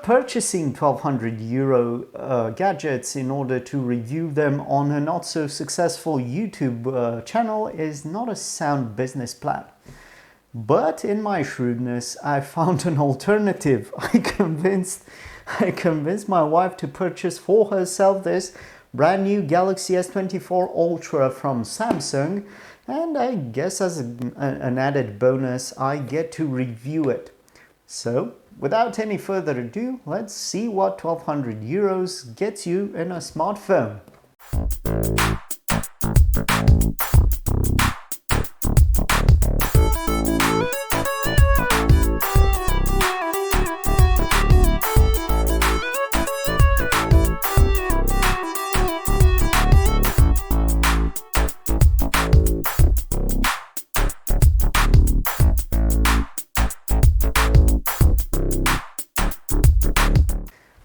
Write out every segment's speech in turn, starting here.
purchasing 1200 euro gadgets in order to review them on a not so successful YouTube channel is not a sound business plan. But in my shrewdness, I found an alternative. I convinced my wife to purchase for herself this brand new Galaxy S24 Ultra from Samsung, and I guess as an added bonus, I get to review it. So, without any further ado, let's see what 1200 euros gets you in a smartphone.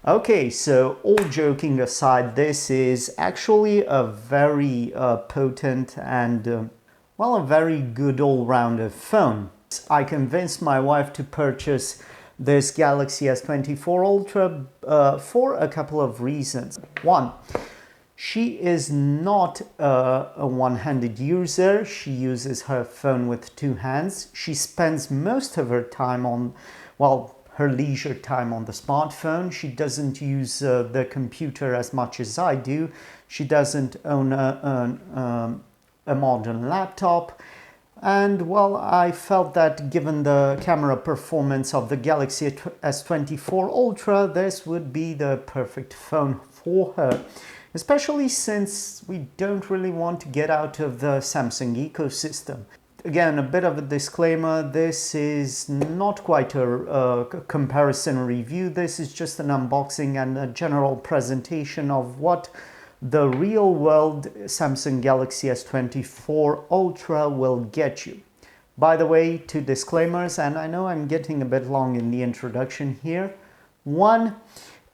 Okay, so all joking aside, this is actually a very potent and, well, a very good all-rounder phone. I convinced my wife to purchase this Galaxy S24 Ultra for a couple of reasons. One, she is not a one-handed user. She uses her phone with two hands. She spends most of her time on, well, her leisure time on the smartphone. She doesn't use the computer as much as I do. She doesn't own a modern laptop. And well, I felt that given the camera performance of the Galaxy S24 Ultra, this would be the perfect phone for her. Especially since we don't really want to get out of the Samsung ecosystem. Again, a bit of a disclaimer, this is not quite a comparison review. This is just an unboxing and a general presentation of what the real world Samsung Galaxy S24 Ultra will get you. By the way, two disclaimers, and I know I'm getting a bit long in the introduction here. One,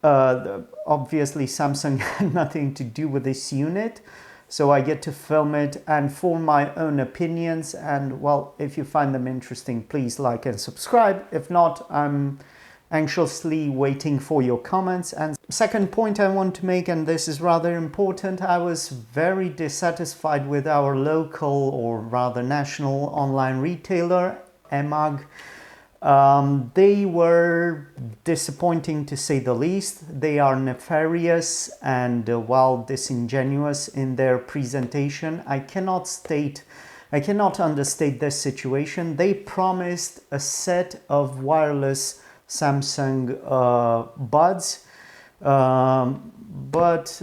obviously Samsung had nothing to do with this unit. So I get to film it and form my own opinions, and well, if you find them interesting, please like and subscribe. If not, I'm anxiously waiting for your comments. And second point I want to make, and this is rather important, I was very dissatisfied with our local, or rather national, online retailer, EMAG. They were disappointing to say the least. They are nefarious and well, disingenuous in their presentation. I cannot understate this situation. They promised a set of wireless Samsung buds, but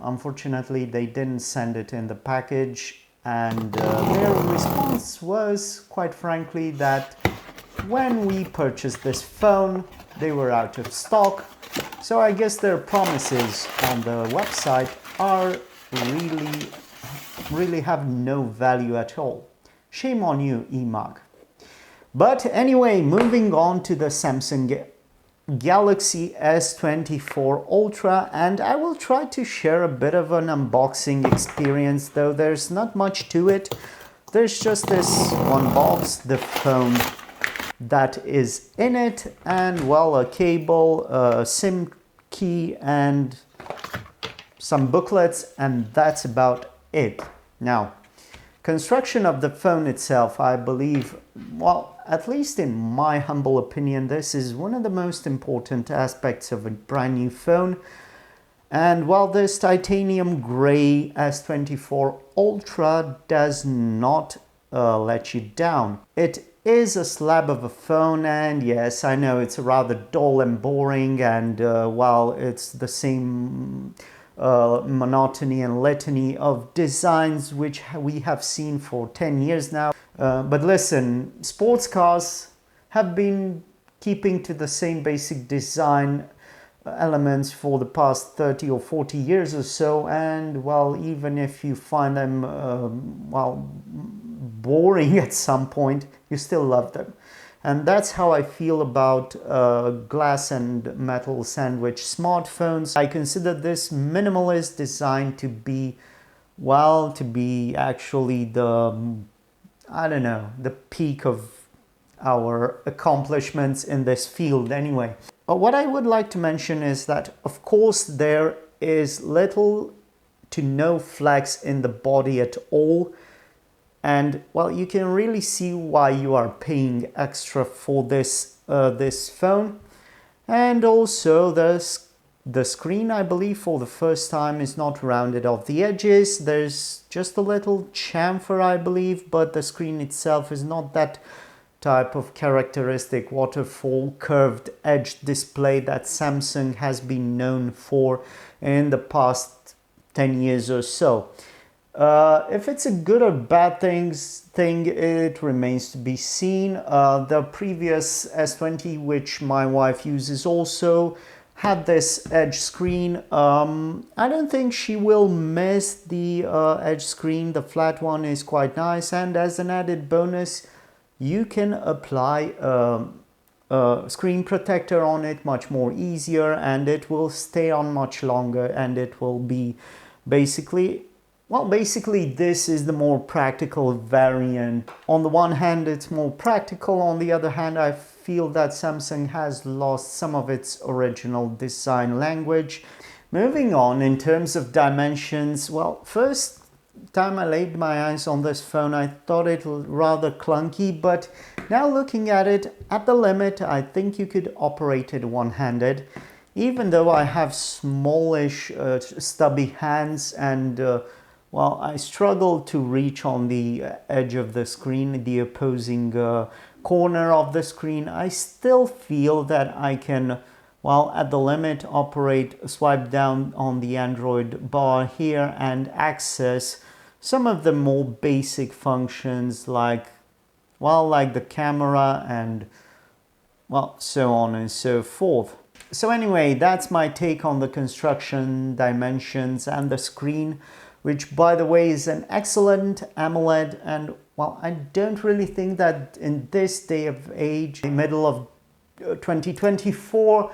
unfortunately they didn't send it in the package, and their response was, quite frankly, that when we purchased this phone, they were out of stock. So I guess their promises on the website are really have no value at all. Shame on you, EMAG. But anyway, moving on to the Samsung Galaxy S24 Ultra, and I will try to share a bit of an unboxing experience, though there's not much to it. There's just this one box, the phone that is in it, and well, a cable, a SIM key, and some booklets, and that's about it. Now, construction of the phone itself, I believe, well, at least in my humble opinion, this is one of the most important aspects of a brand new phone. And while this titanium gray S24 Ultra does not let you down, it is a slab of a phone, and yes, I know it's rather dull and boring, and while it's the same monotony and litany of designs which we have seen for 10 years now. But listen, sports cars have been keeping to the same basic design elements for the past 30 or 40 years or so, and well, even if you find them well, boring at some point, you still love them. And that's how I feel about glass and metal sandwich smartphones. I consider this minimalist design to be, well, to be actually the, I don't know, the peak of our accomplishments in this field anyway. What I would like to mention is that, of course, there is little to no flex in the body at all. And well, you can really see why you are paying extra for this phone. And also the screen, I believe, for the first time is not rounded off the edges. There's just a little chamfer, I believe, but the screen itself is not that type of characteristic waterfall curved edge display that Samsung has been known for in the past 10 years or so. If it's a good or bad thing, it remains to be seen. The previous S20, which my wife uses, also had this edge screen. I don't think she will miss the edge screen. The flat one is quite nice, and as an added bonus, you can apply a screen protector on it much more easier, and it will stay on much longer, and it will be basically this is the more practical variant. On the one hand, it's more practical. On the other hand, I feel that Samsung has lost some of its original design language. Moving on, in terms of dimensions, well, first time I laid my eyes on this phone, I thought it was rather clunky, but now looking at it, at the limit, I think you could operate it one-handed. Even though I have smallish, stubby hands and well, I struggle to reach on the edge of the screen, the opposing corner of the screen, I still feel that I can, well, at the limit, swipe down on the Android bar here and access some of the more basic functions like, well, like the camera and, well, so on and so forth. So anyway, that's my take on the construction, dimensions, and the screen, which, by the way, is an excellent AMOLED. And well, I don't really think that in this day of age, in the middle of 2024,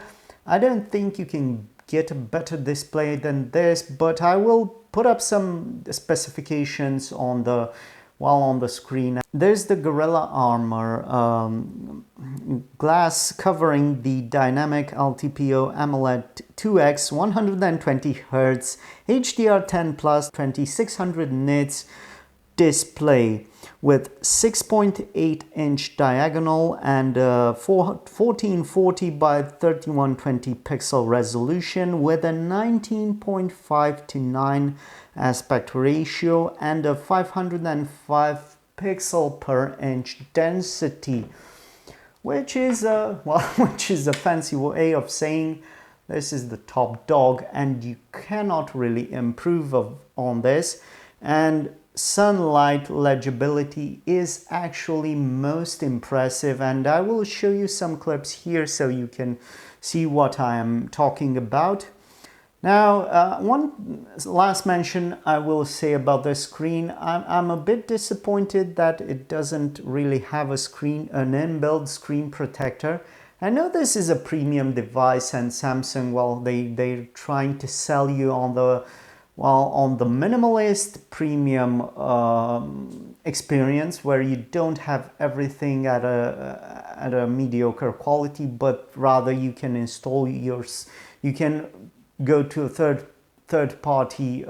I don't think you can get a better display than this, but I will put up some specifications on the screen. There's the Gorilla Armor glass covering the dynamic LTPO AMOLED 2X 120Hz HDR10 Plus 2600 nits display with 6.8-inch diagonal and 1440 by 3120 pixel resolution with a 19.5:9 aspect ratio and a 505 pixel per inch density, which is a fancy way of saying this is the top dog, and you cannot really improve on this. And sunlight legibility is actually most impressive, and I will show you some clips here so you can see what I am talking about. Now, one last mention I will say about the screen. I'm a bit disappointed that it doesn't really have an inbuilt screen protector. I know this is a premium device, and Samsung, well, they're trying to sell you on the minimalist premium experience, where you don't have everything at a mediocre quality, but rather you can you can go to a third party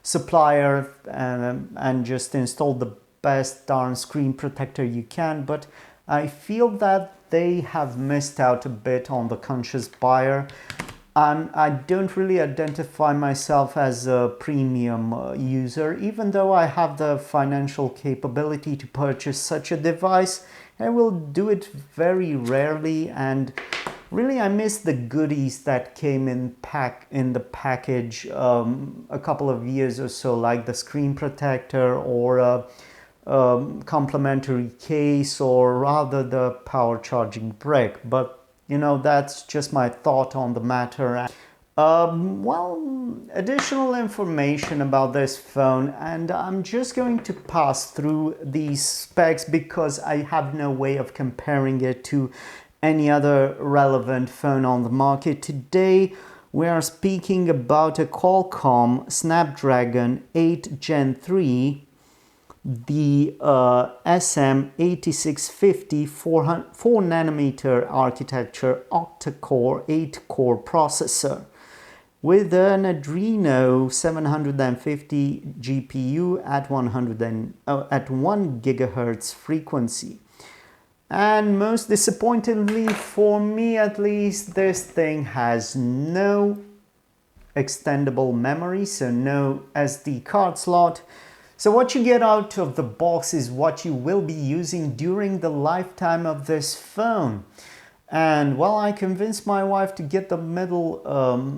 supplier and just install the best darn screen protector you can. But I feel that they have missed out a bit on the conscious buyer. I don't really identify myself as a premium user, even though I have the financial capability to purchase such a device. I will do it very rarely, and really I miss the goodies that came in the package a couple of years or so, like the screen protector or a complimentary case, or rather the power charging brick. But you know, that's just my thought on the matter. Well, additional information about this phone, and I'm just going to pass through these specs because I have no way of comparing it to any other relevant phone on the market. Today we are speaking about a Qualcomm Snapdragon 8 Gen 3 the SM8650 4 nanometer architecture octa-core 8-core processor with an Adreno 750 GPU at 1 gigahertz frequency. And most disappointingly, for me at least, this thing has no extendable memory, so no SD card slot. So what you get out of the box is what you will be using during the lifetime of this phone. And well, I convinced my wife to get the middle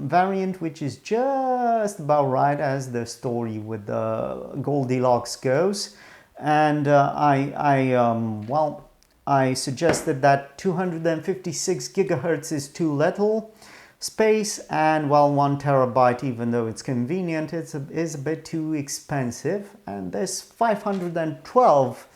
variant, which is just about right as the story with the Goldilocks goes. And I suggested that 256 gigahertz is too little space, and well, 1 terabyte, even though it's convenient, is a bit too expensive. And this 512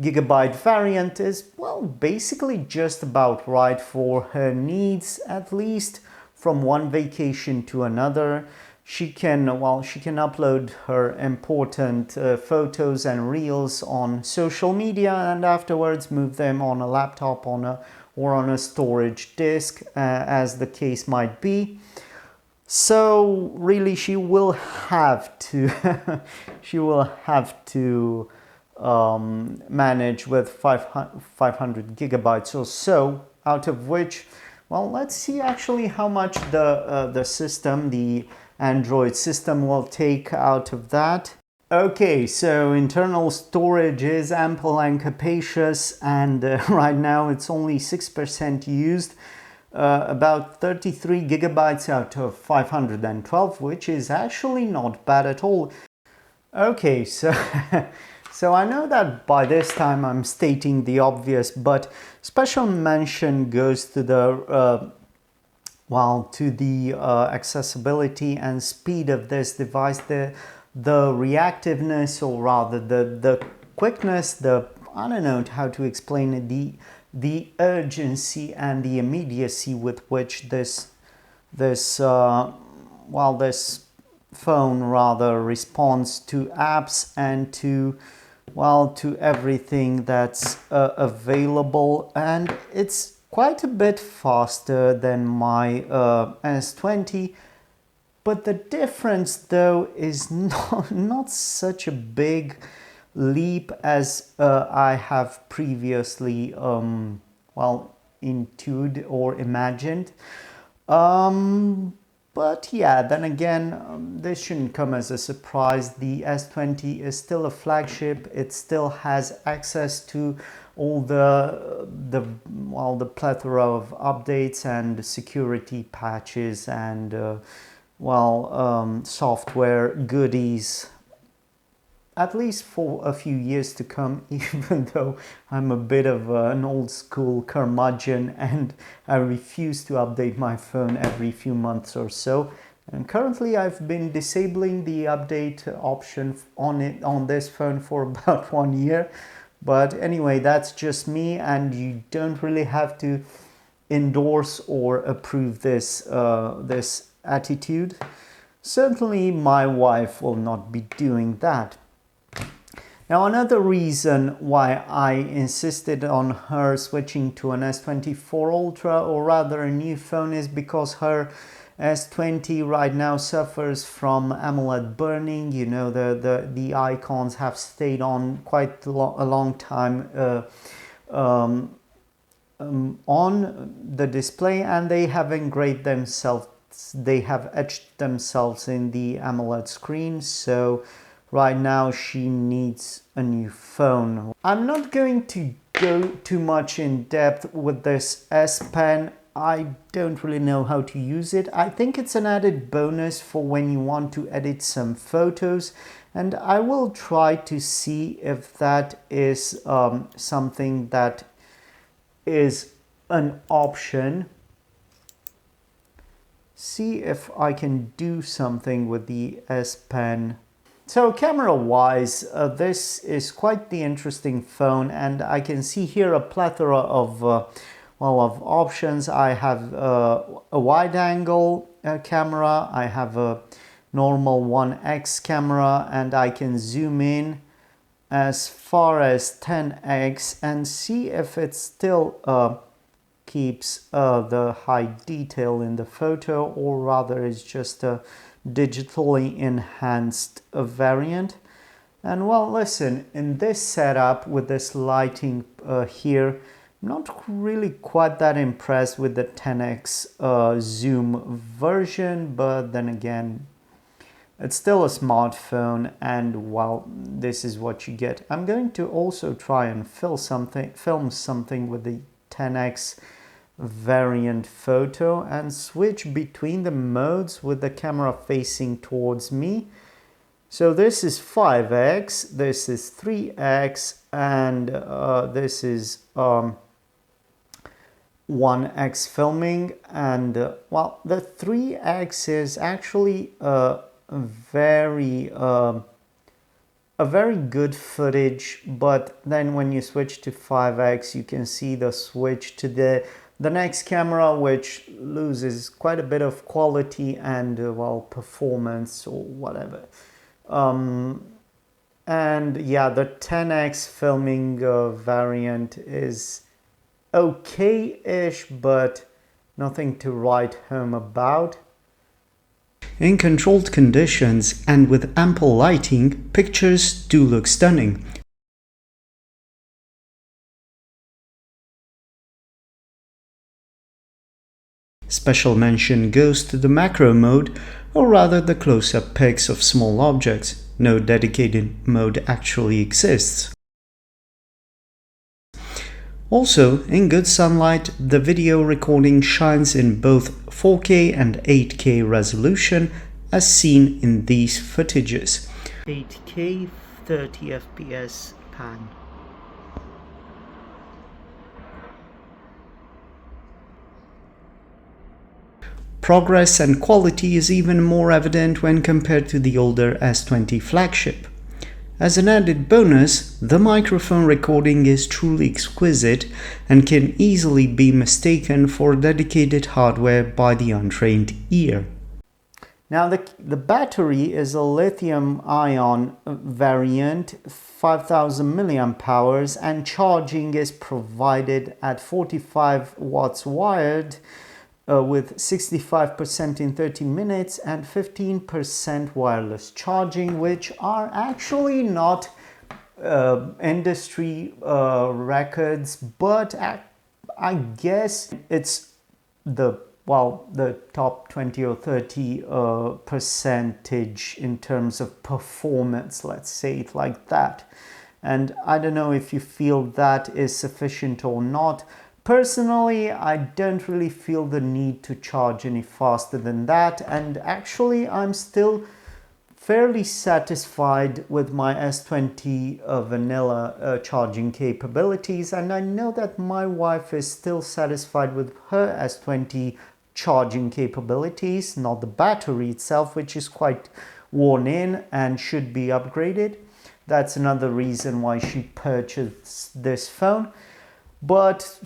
gigabyte variant is, well, basically just about right for her needs, at least from one vacation to another. She can upload her important photos and reels on social media and afterwards move them on a laptop or on a storage disk, as the case might be. So really, she will have to manage with 500 gigabytes or so, out of which, well, let's see actually how much the Android system will take out of that. Okay, so internal storage is ample and capacious, and right now it's only 6% used, about 33 gigabytes out of 512, which is actually not bad at all. Okay, so so I know that by this time I'm stating the obvious, but special mention goes to the accessibility and speed of this device, the reactiveness, or rather the quickness, I don't know how to explain it, the urgency and the immediacy with which this phone rather responds to apps and to everything that's available, and it's quite a bit faster than my S20, but the difference though is not such a big leap as I have previously intuited or imagined. But yeah, then again, this shouldn't come as a surprise. The S20 is still a flagship. It still has access to all the plethora of updates and security patches and software goodies, at least for a few years to come, even though I'm a bit of an old school curmudgeon and I refuse to update my phone every few months or so. And currently I've been disabling the update option on this phone for about 1 year. But anyway, that's just me, and you don't really have to endorse or approve this attitude. Certainly my wife will not be doing that. Now, another reason why I insisted on her switching to an S24 Ultra, or rather a new phone, is because her S20 right now suffers from AMOLED burning. You know, the icons have stayed on quite a long time on the display, and they have engraved themselves, they have etched themselves in the AMOLED screen. So right now she needs a new phone. I'm not going to go too much in depth with this S Pen. I don't really know how to use it. I think it's an added bonus for when you want to edit some photos, and I will try to see if that is something that is an option. See if I can do something with the S Pen. So camera wise, this is quite the interesting phone, and I can see here a plethora of options. I have a wide angle camera, I have a normal 1x camera, and I can zoom in as far as 10x and see if it still keeps the high detail in the photo, or rather is just a digitally enhanced variant. And well, listen, in this setup with this lighting here, I'm not really quite that impressed with the 10x zoom version, but then again, it's still a smartphone, and well, this is what you get. I'm going to also try and film something with the 10x variant photo and switch between the modes with the camera facing towards me. So this is 5x, this is 3x, and this is 1x filming. And well, the 3x is actually a very good footage, but then when you switch to 5x, you can see the switch to the next camera, which loses quite a bit of quality and well, performance or whatever. And yeah, the 10x filming variant is okay-ish, but nothing to write home about. In controlled conditions and with ample lighting, pictures do look stunning. Special mention goes to the macro mode, or rather the close-up pics of small objects. No dedicated mode actually exists. Also, in good sunlight, the video recording shines in both 4K and 8K resolution, as seen in these footages. 8K 30 FPS pan. Progress and quality is even more evident when compared to the older S20 flagship. As an added bonus, the microphone recording is truly exquisite and can easily be mistaken for dedicated hardware by the untrained ear. Now the battery is a lithium-ion variant, 5000 mAh, and charging is provided at 45 watts wired, with 65% in 30 minutes and 15% wireless charging, which are actually not industry records, but I guess it's the top 20 or 30 percentage in terms of performance, let's say it like that. And I don't know if you feel that is sufficient or not. Personally, I don't really feel the need to charge any faster than that, and actually I'm still fairly satisfied with my S20 vanilla charging capabilities, and I know that my wife is still satisfied with her S20 charging capabilities, not the battery itself, which is quite worn in and should be upgraded. That's another reason why she purchased this phone. But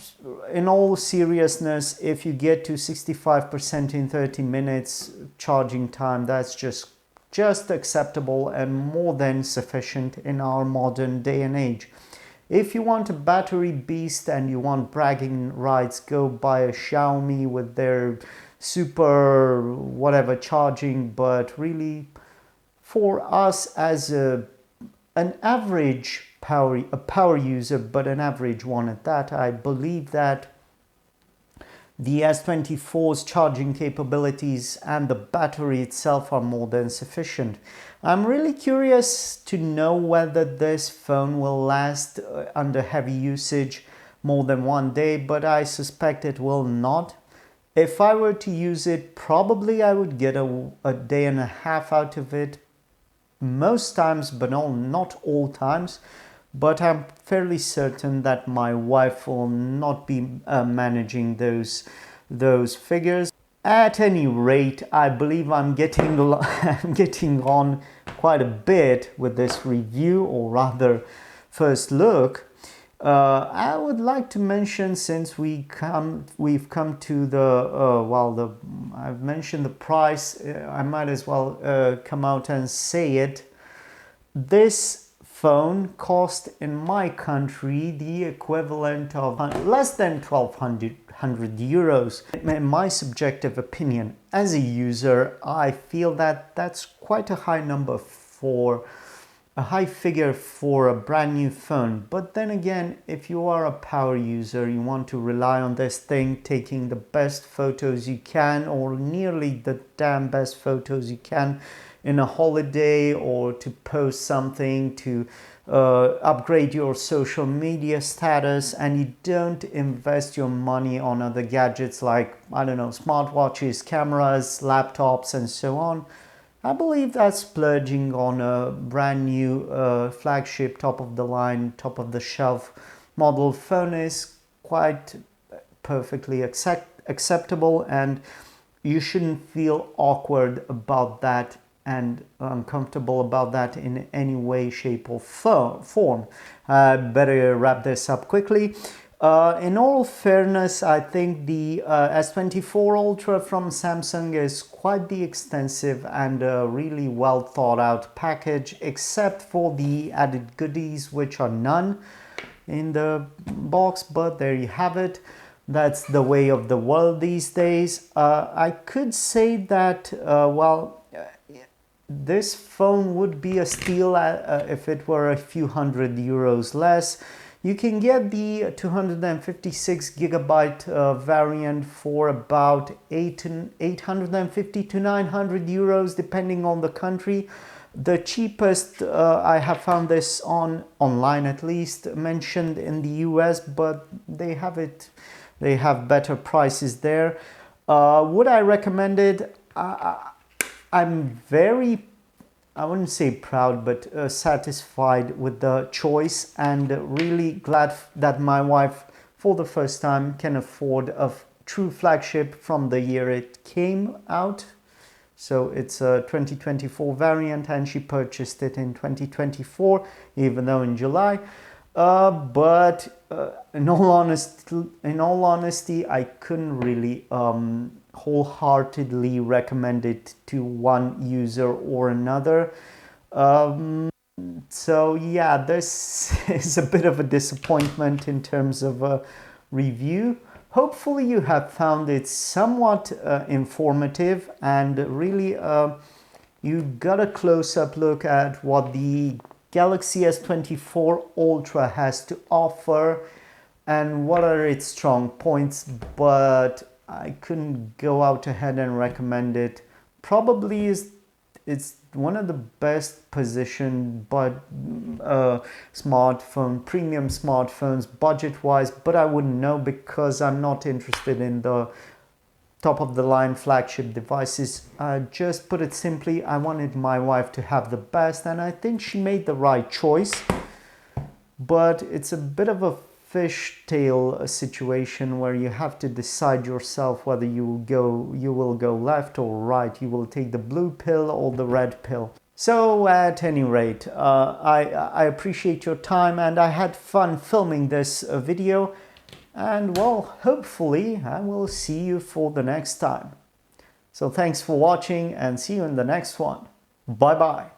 in all seriousness, if you get to 65% in 30 minutes charging time, that's just acceptable and more than sufficient in our modern day and age. If you want a battery beast and you want bragging rights, go buy a Xiaomi with their super whatever charging. But really, for us as an average power user, but an average one at that, I believe that the S24's charging capabilities and the battery itself are more than sufficient. I'm really curious to know whether this phone will last under heavy usage more than one day, but I suspect it will not. If I were to use it, probably I would get a day and a half out of it most times, but not all times. But I'm fairly certain that my wife will not be managing those figures. At any rate, I believe I'm getting on quite a bit with this review, or rather first look. I would like to mention, since we've come to the I've mentioned the price, I might as well come out and say it. This phone cost in my country the equivalent of less than 1,200 euros. In my subjective opinion, as a user, I feel that that's quite a high number for a high figure for a brand new phone. But then again, if you are a power user, you want to rely on this thing, taking the best photos you can, or nearly the damn best photos you can in a holiday, or to post something, to upgrade your social media status, and you don't invest your money on other gadgets like, I don't know, smartwatches, cameras, laptops, and so on. I believe that splurging on a brand new flagship, top of the line, top of the shelf model phone is quite perfectly acceptable, and you shouldn't feel awkward about that and uncomfortable about that in any way, shape or form. Better wrap this up quickly. In all fairness, I think the S24 Ultra from Samsung is quite the extensive and really well thought out package, except for the added goodies, which are none in the box, but there you have it. That's the way of the world these days. I could say that, this phone would be a steal if it were a few hundred euros less. You can get the 256 gigabyte variant for about 850 to 900 euros, depending on the country. The cheapest, I have found this online at least, mentioned in the US, but they have better prices there. Would I recommend it? I'm very, I wouldn't say proud, but satisfied with the choice, and really glad that my wife, for the first time, can afford a true flagship from the year it came out. So it's a 2024 variant, and she purchased it in 2024, even though in July. In all honesty, I couldn't really wholeheartedly recommend it to one user or another. So yeah, this is a bit of a disappointment in terms of a review. Hopefully you have found it somewhat informative, and really you got a close-up look at what the Galaxy S24 Ultra has to offer and what are its strong points, but I couldn't go out ahead and recommend it. Probably it's one of the best positioned smartphone, premium smartphones budget-wise, but I wouldn't know because I'm not interested in the top-of-the-line flagship devices. Just put it simply, I wanted my wife to have the best, and I think she made the right choice. But it's a bit of a fishtail situation where you have to decide yourself whether you will go left or right. You will take the blue pill or the red pill. So at any rate, I appreciate your time, and I had fun filming this video. And well, hopefully I will see you for the next time. So thanks for watching, and see you in the next one. Bye bye.